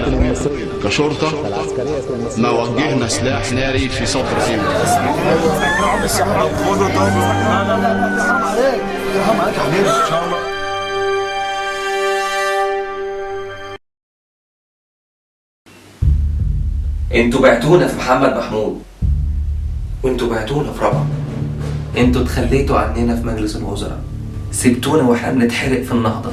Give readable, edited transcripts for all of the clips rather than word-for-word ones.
علينا كشرطة ما وجهنا سلاح ناري في صدر فيه. انتوا بعتونا في محمد محمود، وانتوا بعتونا في رابعة. انتوا اتخليتوا عننا في مجلس الوزراء، سبتونا واحنا بنتحرق في النهضة.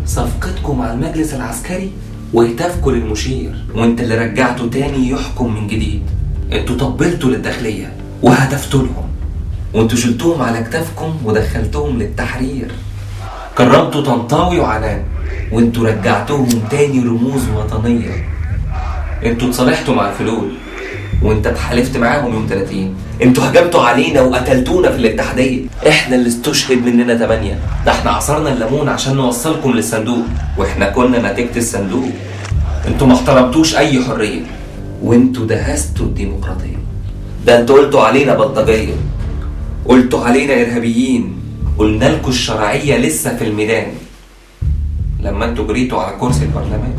صفقتكم مع المجلس العسكري وهتافكم للمشير، وانت اللي رجعته تاني يحكم من جديد. انتوا طبلتوا للداخلية وهتفتوا لهم، وانتوا شلتوهم على كتافكم ودخلتوهم للتحرير. كرمتوا طنطاوي وعنان، وانتوا رجعتوهم تاني رموز وطنية. انتوا اتصالحتوا مع الفلول وانت اتحالفت معاهم يوم 30. انتوا هجمتوا علينا وقتلتونا في الاتحادية. احنا اللي استشهد مننا 8. ده احنا عصرنا الليمون عشان نوصلكم للصندوق، واحنا كنا نتيجة الصندوق. انتوا ما احترمتوش اي حرية، وانتوا دهستوا الديمقراطية. ده انتوا قلتوا علينا بلطجية، قلتوا علينا ارهابيين. قلنا لكم الشرعية لسه في الميدان لما انتوا جريتوا على كرسي البرلمان،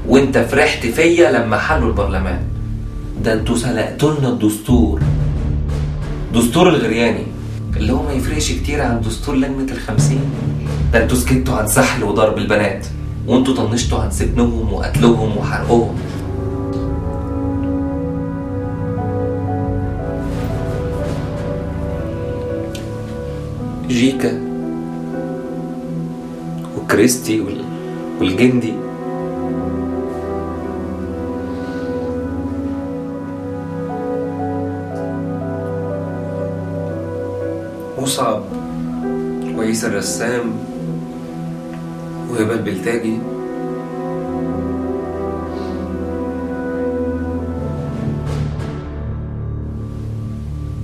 وانت فرحت فيا لما حلوا البرلمان. ده انتوا سلقتوا لنا الدستور، دستور الغرياني اللي هو ما يفرقش كتير عن دستور لجنة ال50. ده انتوا سكتوا عن سحل وضرب البنات، وانتوا طنشتوا عن سجنهم وقتلهم وحرقهم. جيكا وكريستي والجندي مصعب وعيسى الرسام وهبة البلتاجي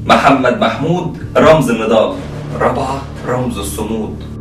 محمد محمود رمز النضال، رابعة رمز الصمود.